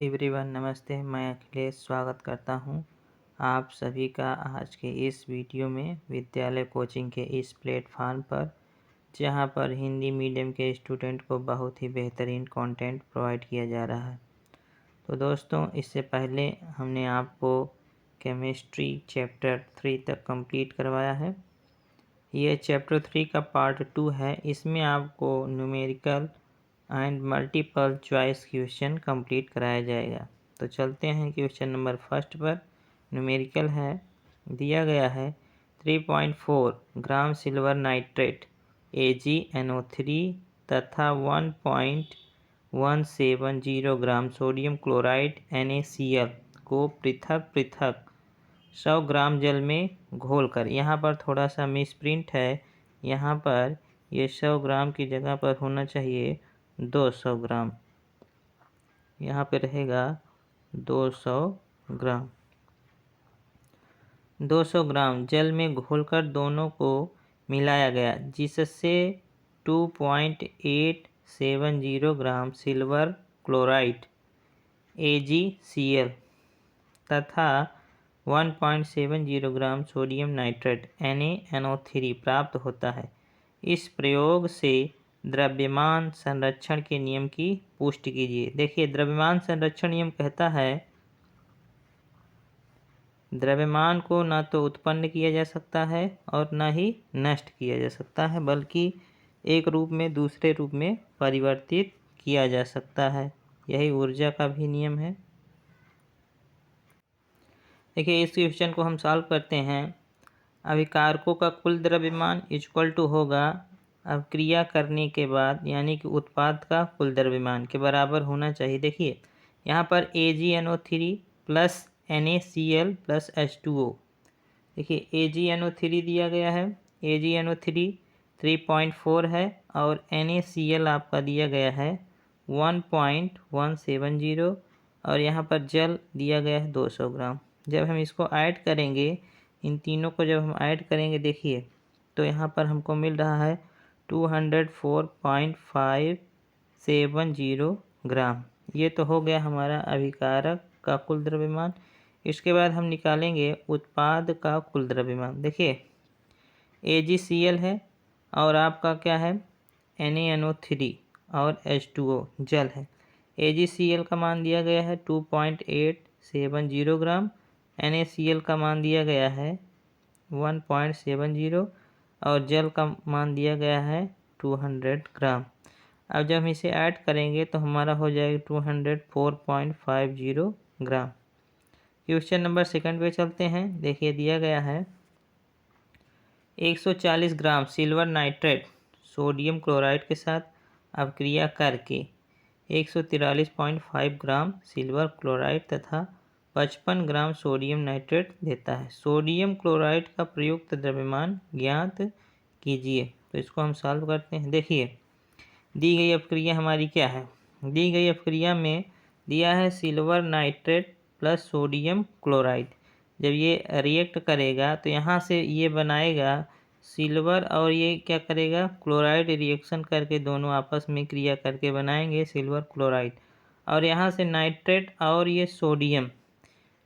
Everyone नमस्ते। मैं अखिलेश स्वागत करता हूं आप सभी का आज के इस वीडियो में विद्यालय कोचिंग के इस प्लेटफॉर्म पर, जहां पर हिंदी मीडियम के स्टूडेंट को बहुत ही बेहतरीन कंटेंट प्रोवाइड किया जा रहा है। तो दोस्तों, इससे पहले हमने आपको केमिस्ट्री चैप्टर 3 तक कंप्लीट करवाया है। ये चैप्टर 3 का पार्ट 2 है। इसमें आपको numerical and multiple choice question complete कराया जाएगा। तो चलते हैं क्वेश्चन नंबर फर्स्ट पर। न्यूमेरिकल है, दिया गया है 3.4 ग्राम सिल्वर नाइट्रेट AgNO3 तथा 1.170 ग्राम सोडियम क्लोराइड NaCl को पृथक पृथक 100 ग्राम जल में घोलकर, यहाँ पर थोड़ा सा मिसप्रिंट है, यहाँ पर ये 100 ग्राम की जगह पर होना चाहिए 200 ग्राम, यहाँ पे रहेगा 200 ग्राम। 200 ग्राम जल में घोलकर दोनों को मिलाया गया, जिससे 2.870 ग्राम सिल्वर क्लोराइड AgCl तथा 1.70 ग्राम सोडियम नाइट्रेट NaNO3 प्राप्त होता है। इस प्रयोग से द्रव्यमान संरक्षण के नियम की पुष्टि कीजिए। देखिए, द्रव्यमान संरक्षण नियम कहता है द्रव्यमान को न तो उत्पन्न किया जा सकता है और न ही नष्ट किया जा सकता है, बल्कि एक रूप में दूसरे रूप में परिवर्तित किया जा सकता है। यही ऊर्जा का भी नियम है। देखिए, इस क्वेश्चन को हम सॉल्व करते हैं। अभिकारकों का कुल द्रव्यमान इक्वल टू होगा, अब क्रिया करने के बाद यानी कि उत्पाद का कुल द्रव्यमान के बराबर होना चाहिए। देखिए, यहाँ पर AgNO3 plus NaCl plus H2O। देखिए, AgNO3 दिया गया है, AgNO3 3.4 है और NaCl आपका दिया गया है 1.170 और यहाँ पर जल दिया गया है 200 ग्राम। जब हम इसको ऐड करेंगे, इन तीनों को जब हम ऐड करेंगे, देखिए तो यहाँ पर हमको मिल रहा है 204.570 ग्राम। ये तो हो गया हमारा अभिकारक का कुल द्रव्यमान। इसके बाद हम निकालेंगे उत्पाद का कुल द्रव्यमान। देखिए, AgCl है और आपका क्या है NaNO3 और H2O जल है। AgCl का मान दिया गया है 2.870 ग्राम, NaCl का मान दिया गया है 1.70 और जल का मान दिया गया है 200 ग्राम। अब जब हम इसे ऐड करेंगे तो हमारा हो जाएगा 204.50 ग्राम। क्वेश्चन नंबर सेकंड पे चलते हैं। देखिए, दिया गया है 140 ग्राम सिल्वर नाइट्रेट सोडियम क्लोराइड के साथ अपक्रिया करके 143.5 ग्राम सिल्वर क्लोराइड तथा 55 ग्राम सोडियम नाइट्रेट देता है। सोडियम क्लोराइड का प्रयुक्त द्रव्यमान ज्ञात कीजिए। तो इसको हम सॉल्व करते हैं। देखिए, दी गई अपक्रिया हमारी क्या है? दी गई अपक्रिया में दिया है silver nitrate plus sodium chloride. जब ये रिएक्ट करेगा तो यहाँ से ये बनाएगा सिल्वर और ये क्या करेगा, क्लोराइड रिएक्शन करके दोनों आपस में क्रिया करके बनाएंगे सिल्वर क्लोराइड। और यहाँ से नाइट्रेट और ये सोडियम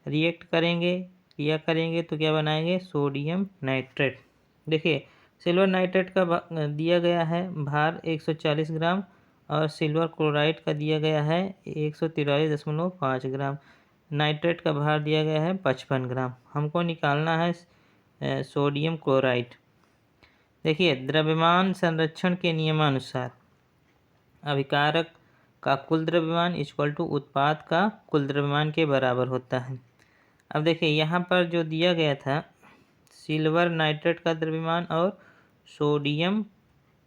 रिएक्ट करेंगे, क्रिया करेंगे तो क्या बनाएंगे, सोडियम नाइट्रेट। देखिए, सिल्वर नाइट्रेट का दिया गया है भार 140 ग्राम और सिल्वर क्लोराइड का दिया गया है 143.5 ग्राम। नाइट्रेट का भार दिया गया है 55 ग्राम। हमको निकालना है सोडियम क्लोराइड। देखिए, द्रव्यमान संरक्षण के नियमानुसार अभिकारक का कुल द्रव्यमान इक्वल टू उत्पाद का कुल द्रव्यमान के बराबर होता है। अब देखिए, यहाँ पर जो दिया गया था सिल्वर नाइट्रेट का द्रव्यमान और सोडियम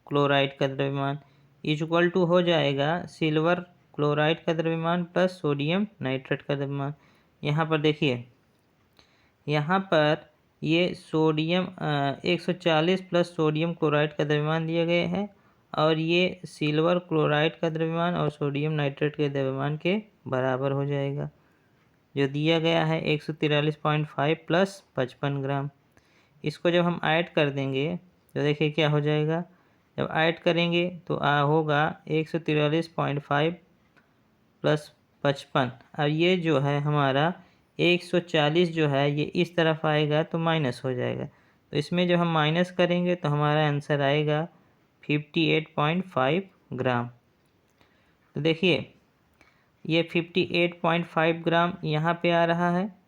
क्लोराइड का द्रव्यमान इक्वल टू हो जाएगा सिल्वर क्लोराइड का द्रव्यमान प्लस सोडियम नाइट्रेट का द्रव्यमान। यहाँ पर देखिए, यहाँ पर ये सोडियम 140 प्लस सोडियम क्लोराइड का द्रव्यमान दिया गया है और ये सिल्वर क्लोराइड का द्रव्यमान और सोडियम नाइट्रेट के द्रव्यमान के बराबर हो जाएगा, जो दिया गया है 143.5 प्लस 55 ग्राम। इसको जब हम ऐड कर देंगे तो देखिए क्या हो जाएगा। जब ऐड करेंगे तो होगा 143.5 प्लस 55 और ये जो है हमारा 140 जो है ये इस तरफ आएगा तो माइनस हो जाएगा। तो इसमें जब हम माइनस करेंगे तो हमारा आंसर आएगा 58.5 ग्राम। तो देखिए ये 58.5 ग्राम यहाँ पे आ रहा है,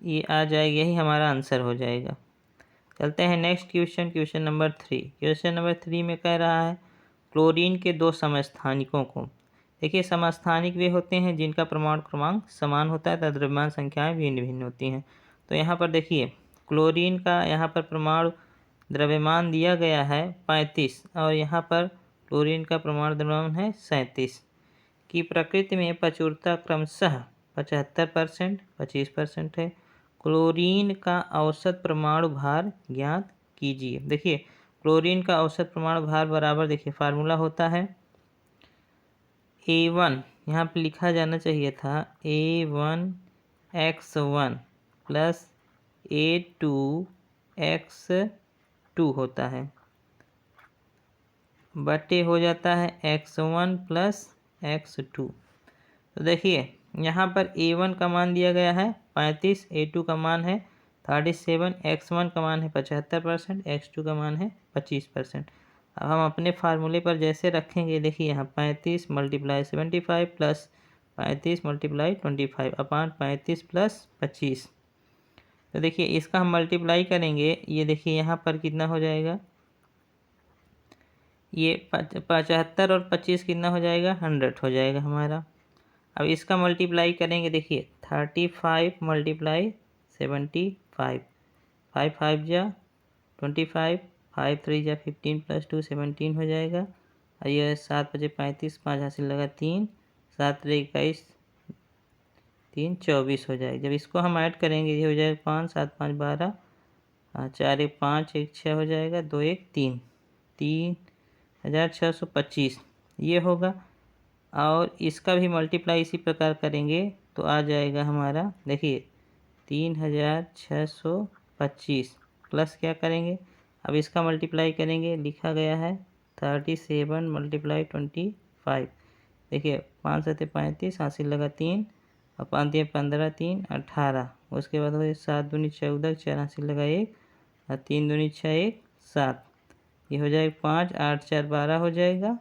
ये आ जाएगा, यही हमारा आंसर हो जाएगा। चलते हैं next question, question number 3। Question number 3 में कह रहा है क्लोरीन के दो समस्थानिकों को। देखिए समस्थानिक वे होते हैं जिनका परमाणु क्रमांक समान होता है तथा द्रव्यमान संख्याएं भिन्न भिन्न होती हैं। तो यहाँ पर देखिए क्लोरीन का यहाँ पर परमाणु द्रव्यमान दिया गया है 35 और यहाँ पर क्लोरीन का परमाणु द्रव्यमान है 37 की प्रकृति में प्रचुरता क्रमशः 75%, 25% है। क्लोरीन का औसत परमाणु भार ज्ञात कीजिए। देखिए क्लोरीन का औसत परमाणु भार बराबर, देखिए फार्मूला होता है A1, यहाँ पे लिखा जाना चाहिए था A1X1 प्लस A2X2 होता है, बटे हो जाता है X1 प्लस X2। तो देखिए यहाँ पर A1 का मान दिया गया है 35, A2 का मान है 37, X1 का मान है 75%, X2 का मान है 25%। अब हम अपने फार्मूले पर जैसे रखेंगे, देखिए यहाँ 35 मल्टीप्लाई 75 प्लस 35 मल्टीप्लाई 25 अपान 35 प्लस 25। तो देखिए इसका हम मल्टीप्लाई करेंगे, ये देखिए यहाँ पर कितना हो जाएगा, ये 75 और 25 कितना हो जाएगा, 100 हो जाएगा हमारा। अब इसका मल्टीप्लाई करेंगे, देखिए 35 मल्टीप्लाई 75, 5 5 जा 25, 5 3 जा 15 प्लस 2 17 हो जाएगा। और यह 7 बजे 35, 5 हासिल लगा 3, 7 21, 3 24 हो जाएगा। जब इसको हम ऐड करेंगे ये हो जाएगा 5 7 5 12, 4 1 5 1 6 हो जाएगा, 2 1 3, 3625 ये होगा। और इसका भी मल्टीप्लाई इसी प्रकार करेंगे तो आ जाएगा हमारा, देखिए 3625 प्लस क्या करेंगे, अब इसका मल्टीप्लाई करेंगे, लिखा गया है 37 मल्टीप्लाई 25। देखिए 5 7 35 हासिल लगा 3 और 5 15 3 18, उसके बाद हो 7 दूनी 14, 4 हासिल लगा 1 और 3 दूनी 6 1 7, ये हो जाएगा 5 8 4 12 हो जाएगा।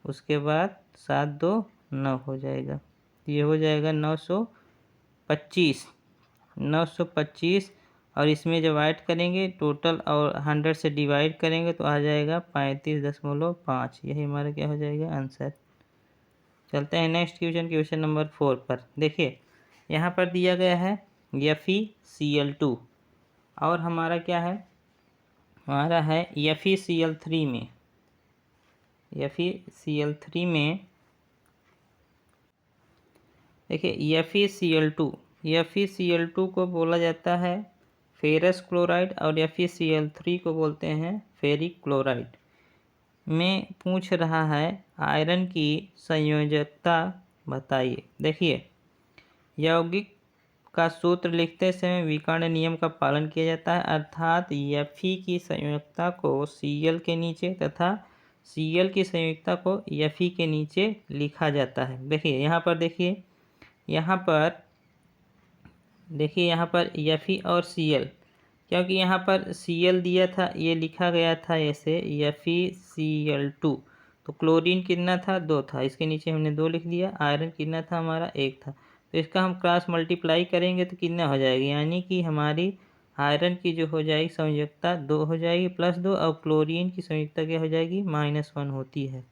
उसके बाद 7 2 9 हो जाएगा, ये हो जाएगा 925 और इसमें जब ऐड करेंगे टोटल और 100 से डिवाइड करेंगे तो आ जाएगा 35.5। यही हमारा क्या हो जाएगा, आंसर। चलते हैं नेक्स्ट क्वेश्चन, क्वेश्चन नंबर 4 पर। देखिए यहाँ पर दिया गया है FeCl2 और हमारा क्या है, हमारा है FeCl3 में, FeCl3 में देखिए FeCl2 को बोला जाता है फेरस क्लोराइड और FeCl3 को बोलते हैं फेरिक क्लोराइड। में पूछ रहा है आयरन की संयोजकता बताइए। देखिए यौगिक का सूत्र लिखते समय विकर्ण नियम का पालन किया जाता है, अर्थात Fe की संयोजकता को Cl के नीचे तथा Cl की संयोजकता को Fe के नीचे लिखा जाता है। देखिए यहाँ पर देखिए यहाँ पर Fe और Cl, क्योंकि यहाँ पर Cl दिया था, ये लिखा गया था ऐसे FeCl2। तो क्लोरीन कितना था, 2 था, इसके नीचे हमने 2 लिख दिया। आयरन कितना था हमारा, 1 था। तो इसका हम क्रॉस मल्टीप्लाई करेंगे तो कितना हो जाएगी, यानी कि हमारी आयरन की जो हो जाएगी संयोजकता 2 हो जाएगी प्लस 2 और क्लोरीन की संयोजकता क्या हो जाएगी, -1 होती है।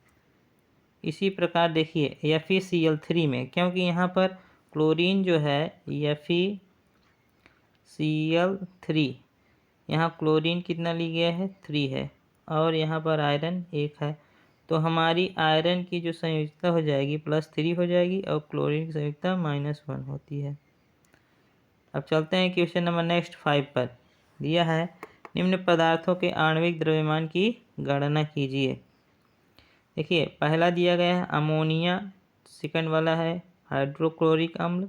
इसी प्रकार देखिए FeCl3 में, क्योंकि यहाँ पर क्लोरीन जो है FeCl3, यहाँ क्लोरीन कितना ली गया है, 3 है और यहाँ पर आयरन 1 है, तो हमारी आयरन की जो संयोजकता हो जाएगी +3 हो जाएगी और क्लोरीन की संयोजकता -1 होती है। अब चलते हैं क्वेश्चन नंबर नेक्स्ट 5 पर। दिया है निम्न पदार्थों के आणविक द्रव्यमान की गणना कीजिए। देखिए पहला दिया गया है अमोनिया, सेकंड वाला है हाइड्रोक्लोरिक अम्ल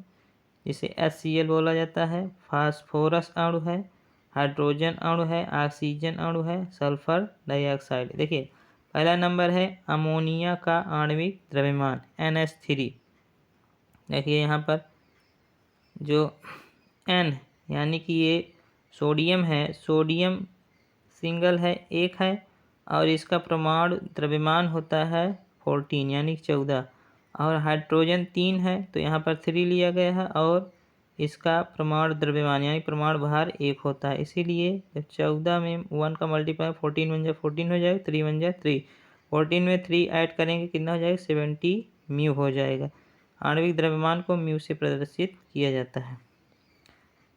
जिसे HCl बोला जाता है, फास्फोरस अणु है, हाइड्रोजन अणु है, ऑक्सीजन अणु है, सल्फर डाइऑक्साइड। देखिए पहला नंबर है अमोनिया का आणविक द्रव्यमान NH3। देखिए यहाँ पर जो N यानी कि ये सोडियम है, सोडियम सिंगल है, एक है, और इसका परमाणु द्रव्यमान होता है 14 यानी 14, और हाइड्रोजन 3 है तो यहाँ पर 3 लिया गया है, और इसका परमाणु द्रव्यमान यानी परमाणु भार 1 होता है। इसीलिए जब 14 में 1 का मल्टीप्लाई 14 बन जाए 14 हो जाएगा, 3 बन जाए 3, 14 में 3 ऐड करेंगे कितना हो जाएगा 70 म्यू हो जाएगा। आणविक द्रव्यमान को म्यू से प्रदर्शित किया जाता है।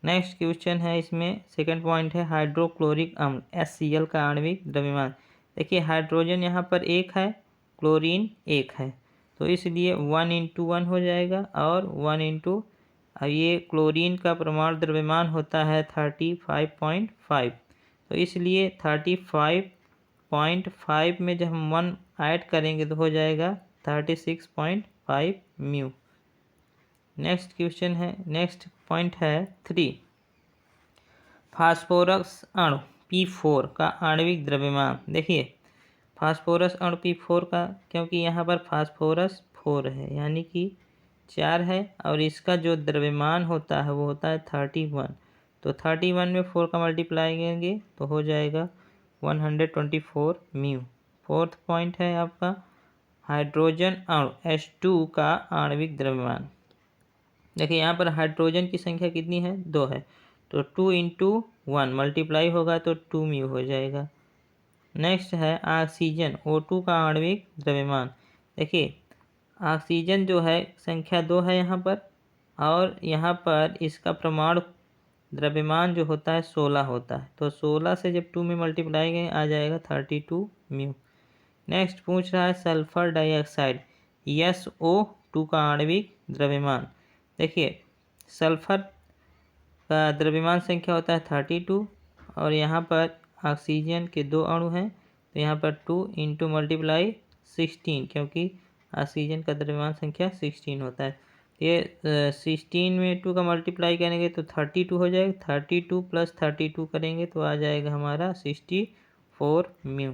नेक्स्ट क्वेश्चन है, इसमें सेकंड पॉइंट है हाइड्रोक्लोरिक अम्ल HCl का आणविक द्रव्यमान। देखिए हाइड्रोजन यहाँ पर 1 है, क्लोरीन 1 है, तो इसलिए 1 × 1 हो जाएगा, और 1 अब ये क्लोरीन का परमाणु द्रव्यमान होता है 35.5, तो इसलिए 35.5 में जब हम 1 ऐड करेंगे तो हो जाएगा 36.5 म्यू। नेक्स्ट क्वेश्चन है, नेक्स्ट पॉइंट है 3, फास्फोरस अणु P4 का आणविक द्रव्यमान। देखिए फास्फोरस अणु P4 का, क्योंकि यहाँ पर फास्फोरस 4 है यानी कि 4 है, और इसका जो द्रव्यमान होता है वो होता है 31, तो 31 में 4 का मल्टीप्लाई करेंगे तो हो जाएगा 124 म्यू। फोर्थ पॉइंट है आपका हाइड्रोजन अणु H2 का आणविक द्रव्यमान। देखिए यहाँ पर हाइड्रोजन की संख्या कितनी है 2 है, तो 2 × 1 मल्टीप्लाई होगा तो 2 म्यू हो जाएगा। नेक्स्ट है ऑक्सीजन O2 का आणविक द्रव्यमान। देखिए ऑक्सीजन जो है संख्या 2 है यहाँ पर, और यहाँ पर इसका परमाणु द्रव्यमान जो होता है 16 होता है, तो 16 से जब 2 में मल्टीप्लाई करें आ जाएगा 32 म्यू। नेक्स्ट पूछ रहा है सल्फर डाइऑक्साइड SO2 का आणविक द्रव्यमान। देखिए सल्फर का द्रव्यमान संख्या होता है 32, और यहाँ पर ऑक्सीजन के 2 अणु हैं, तो यहाँ पर 2 × मल्टीप्लाई 16, क्योंकि ऑक्सीजन का द्रव्यमान संख्या 16 होता है। ये 16 में 2 का मल्टीप्लाई करेंगे तो 32 हो जाएगा, 32 + 32 करेंगे तो आ जाएगा हमारा 64 म्यू।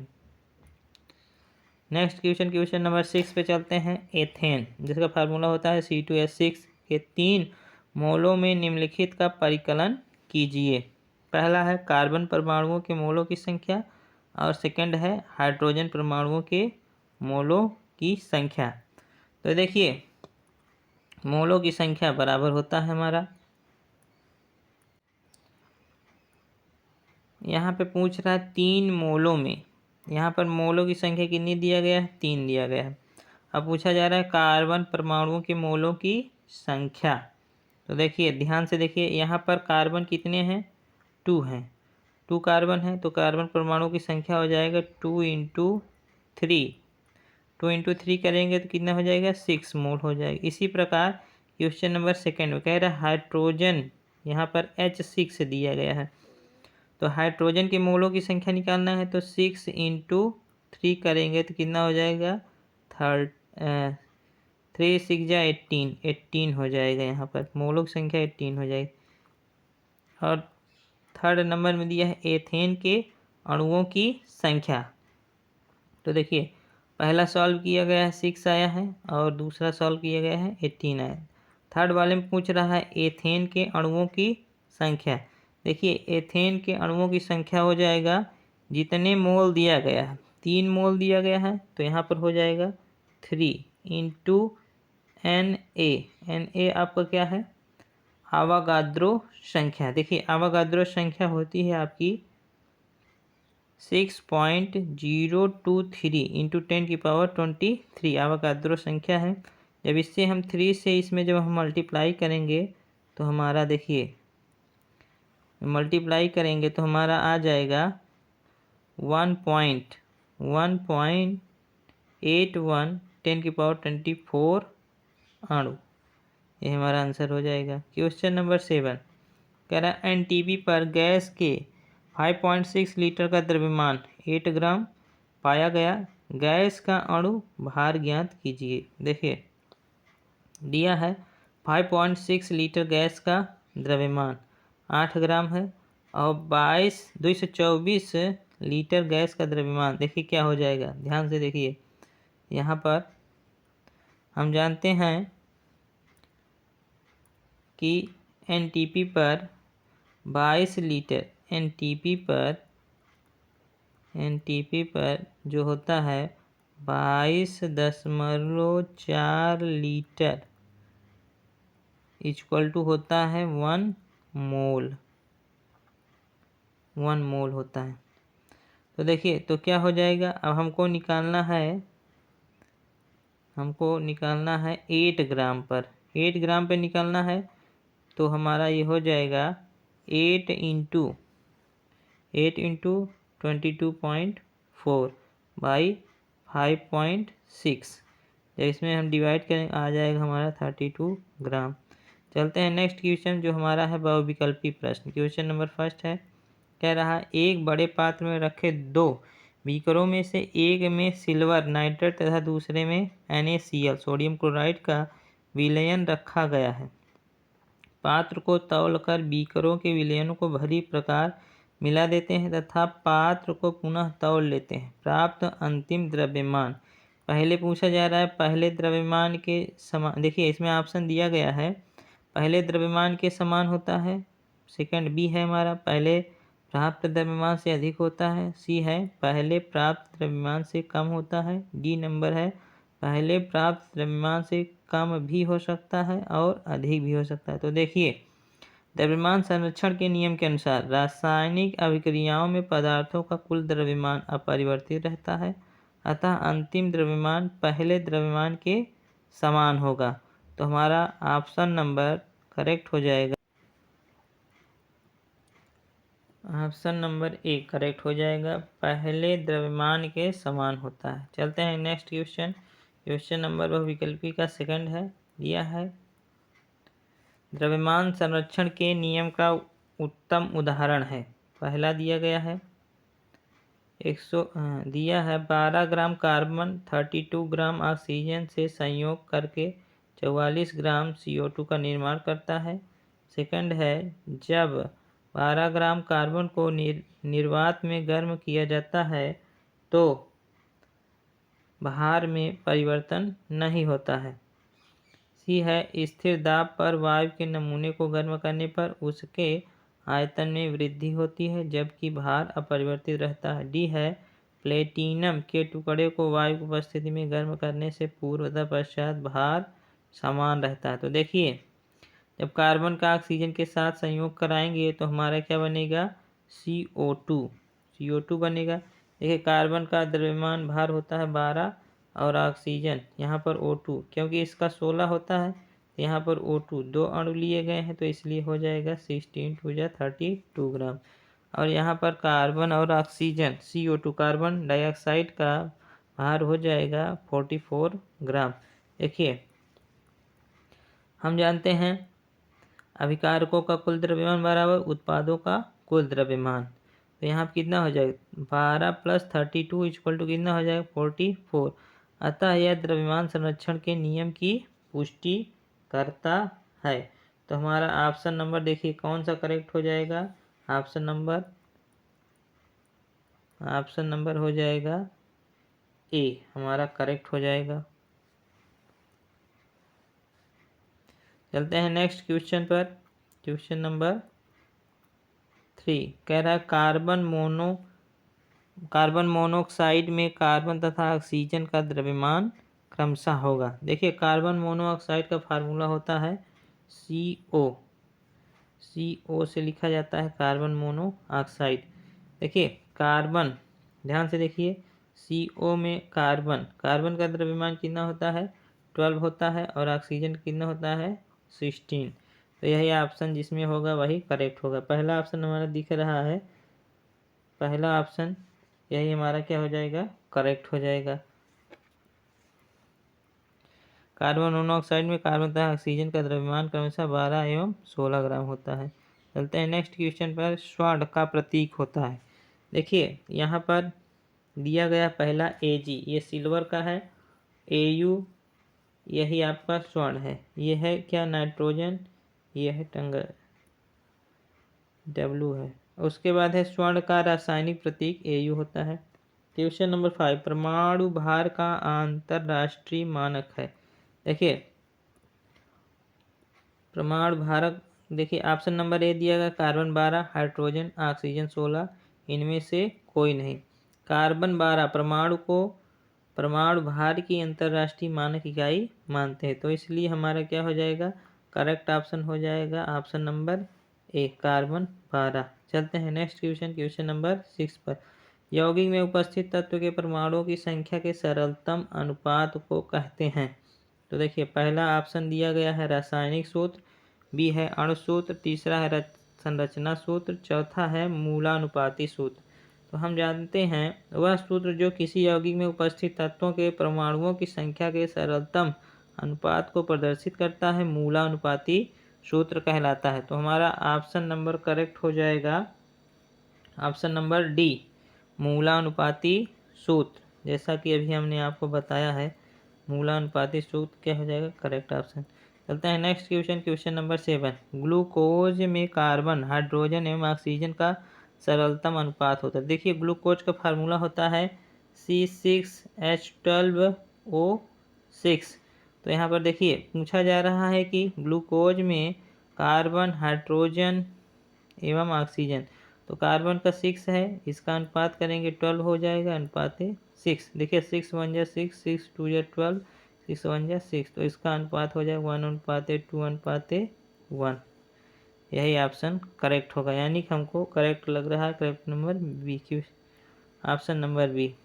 नेक्स्ट क्वेश्चन नंबर 6 पे चलते हैं। एथेन जिसका फार्मूला होता है C2H6 के 3 मोलों में निम्नलिखित का परिकलन कीजिए। पहला है कार्बन परमाणुओं के मोलों की संख्या, और सेकंड है हाइड्रोजन परमाणुओं के मोलों की संख्या। तो देखिए मोलों की संख्या बराबर होता है हमारा, यहाँ पे पूछ रहा है 3 मोलों में, यहाँ पर मोलों की संख्या कितनी दिया गया है 3 दिया गया है। अब पूछा जा रहा है कार्बन परमाणुओं के मोलों की संख्या। तो देखिए ध्यान से देखिए, यहाँ पर कार्बन कितने हैं 2 हैं, 2 कार्बन है, तो कार्बन परमाणुओं की संख्या हो जाएगा 2 × 3, 2 × 3 करेंगे तो कितना हो जाएगा 6 मोल हो जाएगा। इसी प्रकार क्वेश्चन नंबर सेकंड में कह रहा है हाइड्रोजन, यहाँ पर H6 दिया गया है, तो हाइड्रोजन के मोलों की संख्या निकालना है, तो 6 × 3 करेंगे तो कितना हो जाएगा 3 6 जा 18, 18 हो जाएगा, यहाँ पर मोलों की संख्या 18 हो जाएगी। और थर्ड नंबर में दिया है एथेन के अणुओं की संख्या। तो देखिए पहला सॉल्व किया गया है 6 आया है, और दूसरा सॉल्व किया गया है 18 आया। थर्ड वाले में पूछ रहा है एथेन के अणुओं की संख्या। देखिए एथेन के अणुओं की संख्या हो जाएगा जितने मोल दिया गया है, 3 मोल दिया गया है, तो यहाँ पर हो जाएगा 3 × Na आपका क्या है आवागाद्रो संख्या। देखिए आवागाद्रो संख्या होती है आपकी 6.023 × 10⁻23 आवागाद्रो संख्या है। जब इससे हम 3 से इसमें जब हम मल्टीप्लाई करेंगे तो हमारा देखिए मल्टीप्लाई करेंगे तो हमारा आ जाएगा 1.81 10⁻24 अणु। ये हमारा आंसर हो जाएगा। क्वेश्चन नंबर 7 कह रहा है NTP पर गैस के 5.6 लीटर का द्रव्यमान 8 ग्राम पाया गया, गैस का अणु भार ज्ञात कीजिए। देखिए दिया है 5.6 लीटर गैस का द्रव्यमान 8 ग्राम है, और 224 लीटर गैस का द्रव्यमान, देखिए क्या हो जाएगा, ध्यान से देखिए। यहाँ पर हम जानते हैं कि एनटीपी पर 22 लीटर, एनटीपी पर जो होता है 22.4 लीटर इक्वल टू होता है 1 मोल, 1 मोल होता है। तो देखिए तो क्या हो जाएगा, अब हमको निकालना है 8 ग्राम पर, 8 ग्राम पे निकालना है। तो हमारा ये हो जाएगा 8 इंटू 22.4 बाई 5.6। जब इसमें हम डिवाइड करें आ जाएगा हमारा 32 ग्राम। चलते हैं नेक्स्ट क्वेश्चन जो हमारा है बहुविकल्पी प्रश्न। क्वेश्चन नंबर फर्स्ट है, कह रहा है एक बड़े पात्र में रखे 2 बीकरों में से एक में सिल्वर नाइट्रेट तथा दूसरे में NaCl सोडियम क्लोराइड का विलयन रखा गया है। पात्र को तौलकर बीकरों के विलयनों को भली प्रकार मिला देते हैं तथा पात्र को पुनः तौल लेते हैं। प्राप्त अंतिम द्रव्यमान, पहले पूछा जा रहा है पहले द्रव्यमान के समान, देखिए इसमें ऑप्शन दिया गया है पहले द्रव्यमान के समान होता है, सेकंड बी है हमारा पहले प्राप्त द्रव्यमान से अधिक होता है, सी है पहले प्राप्त द्रव्यमान से कम होता है, डी नंबर है पहले प्राप्त द्रव्यमान से कम भी हो सकता है और अधिक भी हो सकता है। तो देखिए द्रव्यमान संरक्षण के नियम के अनुसार रासायनिक अभिक्रियाओं में पदार्थों का कुल द्रव्यमान अपरिवर्तित रहता है, अतः अंतिम द्रव्यमान पहले द्रव्यमान के समान होगा। तो हमारा ऑप्शन नंबर करेक्ट हो जाएगा, ऑप्शन नंबर ए करेक्ट हो जाएगा, पहले द्रव्यमान के समान होता है। चलते हैं नेक्स्ट क्वेश्चन। क्वेश्चन नंबर बहुविकल्पी का सेकंड है, दिया है द्रव्यमान संरक्षण के नियम का उत्तम उदाहरण है। पहला दिया गया है 12 ग्राम कार्बन 32 ग्राम ऑक्सीजन से संयोग करके 44 ग्राम CO2 का निर्माण करता है। सेकंड है जब 12 ग्राम कार्बन को निर्वात में गर्म किया जाता है तो भार में परिवर्तन नहीं होता है। सी है स्थिर दाब पर वायु के नमूने को गर्म करने पर उसके आयतन में वृद्धि होती है जबकि भार अपरिवर्तित रहता है। डी है प्लेटिनम के टुकड़े को वायु की उपस्थिति में गर्म करने से पूर्व तथा पश्चात भार समान रहता है। तो देखिए जब कार्बन का ऑक्सीजन के साथ संयोग कराएंगे तो हमारा क्या बनेगा, CO2 बनेगा। देखिए कार्बन का द्रव्यमान भार होता है 12 और ऑक्सीजन यहाँ पर O2 क्योंकि इसका 16 होता है, यहाँ पर O2 2 अणु लिए गए हैं तो इसलिए हो जाएगा 16 × 2 = 32 ग्राम। और यहाँ पर कार्बन और ऑक्सीजन CO2 कार्बन डाइऑक्साइड का भार हो जाएगा 44 ग्राम। देखिए हम जानते हैं अभिकारकों का कुल द्रव्यमान बराबर उत्पादों का कुल द्रव्यमान। तो यहाँ कितना हो जाएगा 12 + 32 = कितना हो जाएगा 44। अतः यह द्रव्यमान संरक्षण के नियम की पुष्टि करता है। तो हमारा ऑप्शन नंबर देखिए कौन सा करेक्ट हो जाएगा, ऑप्शन नंबर हो जाएगा ए हमारा करेक्ट हो जाएगा। चलते हैं नेक्स्ट क्वेश्चन पर। क्वेश्चन नंबर 3 कह रहा है कार्बन मोनोऑक्साइड में कार्बन तथा ऑक्सीजन का द्रव्यमान क्रमशः होगा। देखिए कार्बन मोनोऑक्साइड का फार्मूला होता है CO से लिखा जाता है कार्बन मोनोऑक्साइड। देखिए कार्बन ध्यान से देखिए CO में कार्बन का द्रव्यमान कितना होता है 12 होता है और ऑक्सीजन कितना होता है 16। तो यही ऑप्शन जिसमें होगा वही करेक्ट होगा। पहला ऑप्शन हमारा दिख रहा है, पहला ऑप्शन यही हमारा क्या हो जाएगा करेक्ट हो जाएगा। कार्बन मोनोऑक्साइड में कार्बन तथा ऑक्सीजन का द्रव्यमान क्रमशः 12 एवं 16 ग्राम होता है। चलते हैं नेक्स्ट क्वेश्चन पर। स्वर्ण का प्रतीक होता है। देखिए यहाँ पर दिया गया पहला Ag ये सिल्वर का है, Au यही आपका स्वर्ण है, ये है क्या नाइट्रोजन, ये है W है उसके बाद है स्वर्ण का रासायनिक प्रतीक Au होता है। क्वेश्चन नंबर 5, परमाणु भार का अंतरराष्ट्रीय मानक है। देखिए परमाणु भारक, देखिए ऑप्शन नंबर ए दिया गया कार्बन 12, हाइड्रोजन, ऑक्सीजन 16, इनमें से कोई नहीं। कार्बन 12 परमाणु को परमाणु भार की अंतरराष्ट्रीय मानक इकाई मानते हैं, तो इसलिए हमारा क्या हो जाएगा, करेक्ट ऑप्शन हो जाएगा ऑप्शन नंबर ए कार्बन 12। चलते हैं नेक्स्ट क्वेश्चन, क्वेश्चन नंबर 6 पर। यौगिक में उपस्थित तत्व के परमाणुओं की संख्या के सरलतम अनुपात को कहते हैं। तो देखिए पहला ऑप्शन दिया गया है रासायनिक सूत्र, बी है अणु सूत्र, तीसरा है संरचना सूत्र, चौथा है मूलानुपाती सूत्र। तो हम जानते हैं वह सूत्र जो किसी यौगिक में उपस्थित तत्वों के परमाणुओं की संख्या के सरलतम अनुपात को प्रदर्शित करता है, मूलानुपाती सूत्र कहलाता है। तो हमारा ऑप्शन नंबर करेक्ट हो जाएगा ऑप्शन नंबर डी मूलानुपाती सूत्र। जैसा कि अभी हमने आपको बताया है, मूलानुपाती सूत्र क्या हो जाएगा, करेक्ट ऑप्शन। चलते हैं next question, question number 7। Glucose में कार्बन, हाइड्रोजन एवं ऑक्सीजन का सरलतम अनुपात होता है। देखिए ग्लूकोज का फार्मूला होता है C6H12O6। तो यहाँ पर देखिए पूछा जा रहा है कि ग्लूकोज में कार्बन, हाइड्रोजन एवं ऑक्सीजन, तो कार्बन का 6 है, इसका अनुपात करेंगे 12 हो जाएगा, अनुपात 6। देखिए 6 1 जा 6, 6 2 जा 12, 6 1 जा 6, तो इसका अनुपात हो जाएगा 1 अनुपात 2 अनुपात 1। यही ऑप्शन करेक्ट होगा, यानी कि हमको करेक्ट लग रहा है correct number B Q, option number B.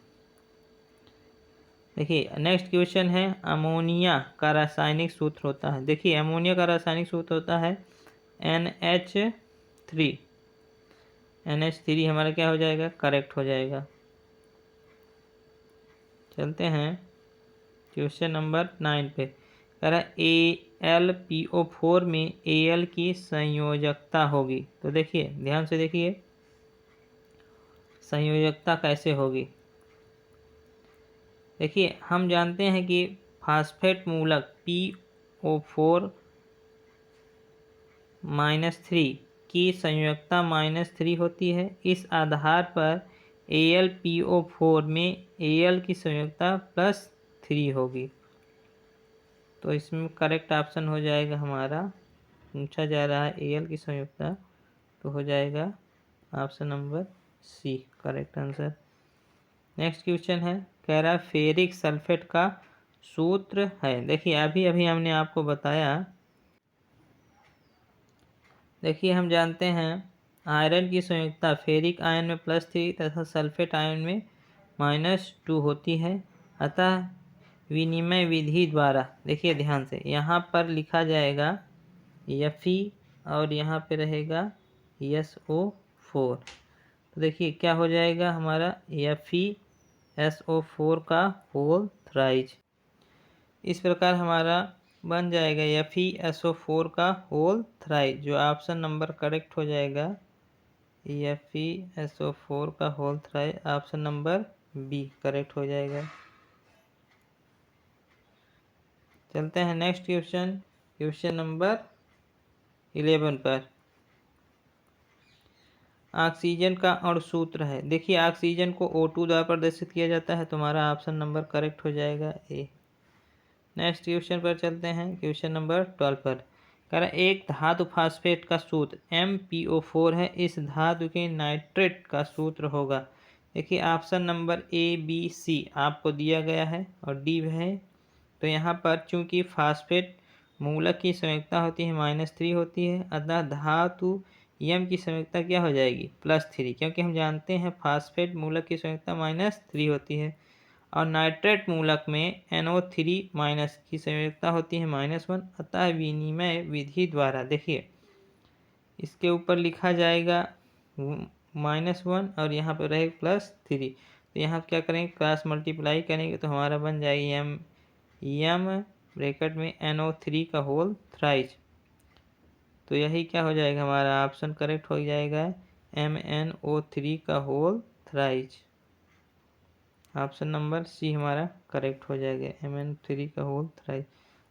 देखिए नेक्स्ट क्वेश्चन है, अमोनिया का रासायनिक सूत्र होता है। देखिए अमोनिया का रासायनिक सूत्र होता है NH3। NH3 हमारा क्या हो जाएगा, करेक्ट हो जाएगा। चलते हैं क्वेश्चन नंबर 9 पे। कह रहा AlPO4 में Al की संयोजकता होगी। तो देखिए ध्यान से देखिए संयोजकता कैसे होगी। देखिए हम जानते हैं कि फास्फेट मूलक PO4 -3 की संयोजकता -3 होती है। इस आधार पर AlPO4 में Al की संयोजकता +3 होगी। तो इसमें करेक्ट ऑप्शन हो जाएगा हमारा, पूछा जा रहा है Al की संयोजकता, तो हो जाएगा option number C correct answer. Next question है, कह रहा फेरिक सल्फेट का सूत्र है। देखिए अभी अभी हमने आपको बताया, देखिए हम जानते हैं आयरन की संयुक्ता फेरिक आयन में +3 तथा सल्फेट आयन में -2 होती है। अतः विनिमय विधि द्वारा, देखिए ध्यान से यहाँ पर लिखा जाएगा Fe और यहाँ पे रहेगा SO4। तो देखिए क्या हो जाएगा हमारा FeSO4 का होल थ्राइज। इस प्रकार हमारा बन जाएगा FeSO4 का होल थ्राइज, जो ऑप्शन नंबर करेक्ट हो जाएगा FeSO4 का whole thrice, option number B correct हो जाएगा। चलते हैं नेक्स्ट क्वेश्चन, क्वेश्चन नंबर 11 पर। ऑक्सीजन का अणु सूत्र है। देखिए ऑक्सीजन को O2 द्वारा प्रदर्शित किया जाता है, तो हमारा ऑप्शन नंबर करेक्ट हो जाएगा ए। नेक्स्ट क्वेश्चन पर चलते हैं, क्वेश्चन नंबर 12 पर। कह रहा एक धातु फास्फेट का सूत्र MPO4 है, इस धातु के नाइट्रेट का सूत्र होगा। देखिए option number A B C आपको दिया गया है और डी है। तो यहाँ पर चूंकि फास्फेट मूलक की संयोजकता होती है -3 होती है, अतः धातु यम की संयोजकता क्या हो जाएगी, +3, क्योंकि हम जानते हैं फास्फेट मूलक की संयोजकता -3 होती है। और नाइट्रेट मूलक में NO3- की संयोजकता होती है -1, अतः विनिमय विधि द्वारा देखिए इसके ऊपर लिखा जाएगा -1 और यहाँ पर रहेगा +3। तो यहाँ क्या करेंगे, क्रॉस मल्टीप्लाई करेंगे तो हमारा बन जाएगी यम ब्रैकेट में NO3 का होल थ्राइज। तो यही क्या हो जाएगा, हमारा ऑप्शन करेक्ट हो जाएगा MnO3 का whole thrice. Option number C हमारा करेक्ट हो जाएगा Mn3 का होल थ्राइज।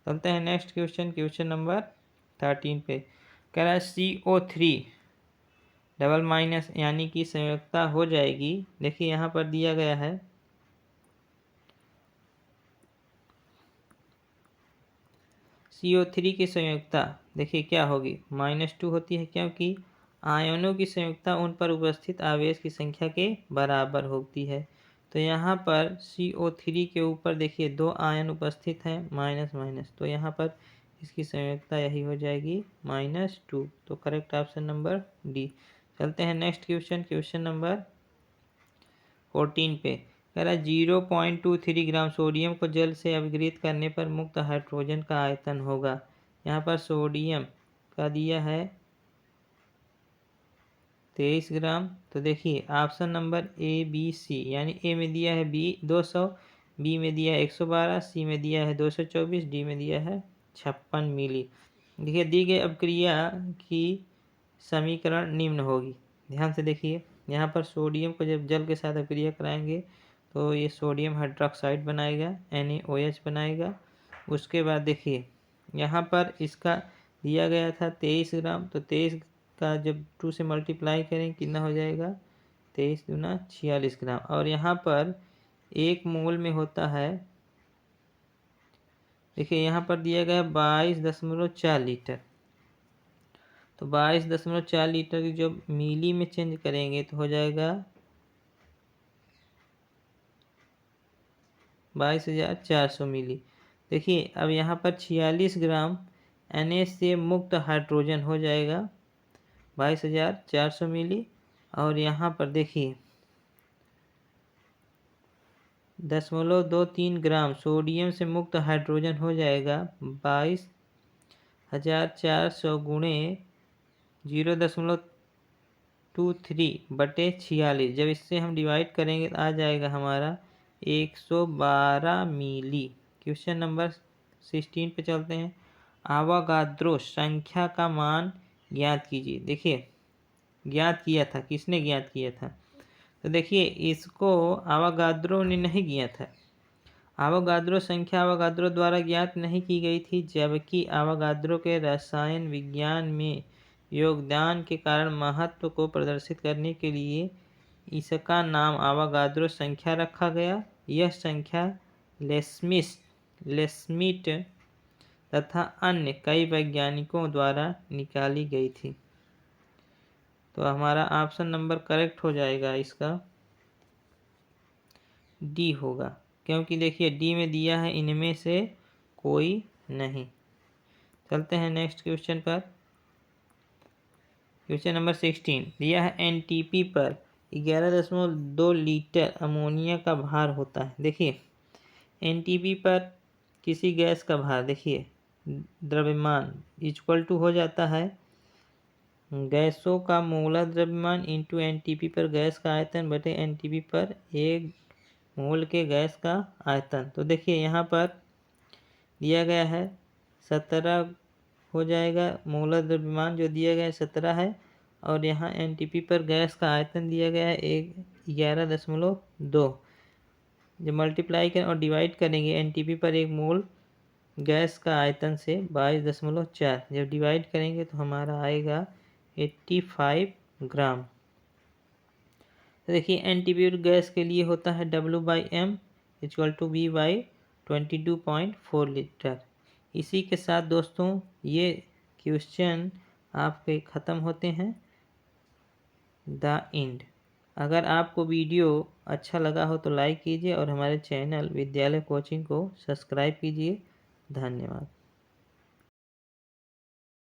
चलते हैं नेक्स्ट क्वेश्चन, क्वेश्चन नंबर 13 पे। कह रहा है CO3 डबल माइनस यानी कि संयोजकता हो जाएगी। देखिए यहाँ पर दिया गया है CO3 की संयोजकता देखिए क्या होगी, -2 होती है, क्योंकि आयनों की संयोजकता उन पर उपस्थित आवेश की संख्या के बराबर होती है। तो यहाँ पर CO3 के ऊपर देखिए 2 आयन उपस्थित हैं, माइनस माइनस, तो यहाँ पर इसकी संयोजकता यही हो जाएगी -2। तो करेक्ट ऑप्शन नंबर डी। चलते हैं नेक्स्ट क्वेश्चन नंबर 14 पे। कह रहा है 0.23 ग्राम सोडियम को जल से अभिगृहित करने पर मुक्त हाइड्रोजन का आयतन होगा। यहाँ पर सोडियम का दिया है 23 ग्राम। तो देखिए option number A B C, यानी ए में दिया है 200, बी में दिया है 112, सी में दिया है 224, डी में दिया है 56 मिली। देखिए दी गई अभिक्रिया की समीकरण निम्न होगी। ध्यान से देखिए, यहाँ पर सोडियम को जब जल के साथ अभिक्रिया कराएंगे तो ये सोडियम हाइड्रोक्साइड बनाएगा, NaOH बनाएगा। उसके बाद देखिए यहाँ पर इसका दिया गया था 23 ग्राम, तो 23 का जब 2 से मल्टीप्लाई करें कितना हो जाएगा, 23 दूना 46 ग्राम। और यहाँ पर 1 मोल में होता है, देखिए यहाँ पर दिया गया 22.4 लीटर। तो 22.4 लीटर की जब मिली में चेंज करेंगे तो हो जाएगा 22,400 मिली। देखिए अब यहाँ पर 46 ग्राम Na से मुक्त हाइड्रोजन हो जाएगा 22,400 मिली। और यहाँ पर देखिए 0.23 ग्राम सोडियम से मुक्त हाइड्रोजन हो जाएगा 22,400 गुणे 0.23/46। जब इससे हम डिवाइड करेंगे तो आ जाएगा हमारा 112 मिली। क्वेश्चन नंबर 16 पे चलते हैं। आवागाद्रो संख्या का मान ज्ञात कीजिए। देखिए ज्ञात किया था, किसने ज्ञात किया था, तो देखिए इसको आवागाद्रो ने नहीं किया था। आवागाद्रो संख्या आवागाद्रो द्वारा ज्ञात नहीं की गई थी, जबकि आवागाद्रो के रसायन विज्ञान में योगदान के कारण महत्व को प्रदर्शित करने के लिए इसका नाम आवागाद्रो संख्या रखा गया। यह संख्या लेस्मिट तथा अन्य कई वैज्ञानिकों द्वारा निकाली गई थी। तो हमारा ऑप्शन नंबर करेक्ट हो जाएगा, इसका डी होगा, क्योंकि देखिए डी में दिया है इनमें से कोई नहीं। चलते हैं नेक्स्ट क्वेश्चन पर। क्वेश्चन नंबर 16 दिया है NTP पर 11.2 लीटर अमोनिया का भार होता है। देखिए NTP पर किसी गैस का भार, देखिए द्रव्यमान इक्वल टू हो जाता है गैसों का मोलर द्रव्यमान इंटू NTP पर गैस का आयतन बटे NTP पर 1 मोल के गैस का आयतन। तो देखिए यहाँ पर दिया गया है 17 हो जाएगा, मोलर द्रव्यमान जो दिया गया है 17 है, और यहाँ NTP पर गैस का आयतन दिया गया है 11.2। जब मल्टीप्लाई करें और डिवाइड करेंगे NTP पर 1 मोल गैस का आयतन से 22.4, जब डिवाइड करेंगे तो हमारा आएगा 85 ग्राम। तो देखिए NTP गैस के लिए होता है W/M = V/22.4 लीटर। इसी के साथ दोस्तों ये क्वेश्चन आपके ख़त्म होते हैं। The end. अगर आपको वीडियो अच्छा लगा हो तो लाइक कीजिए और हमारे चैनल विद्यालय कोचिंग को सब्सक्राइब कीजिए। धन्यवाद।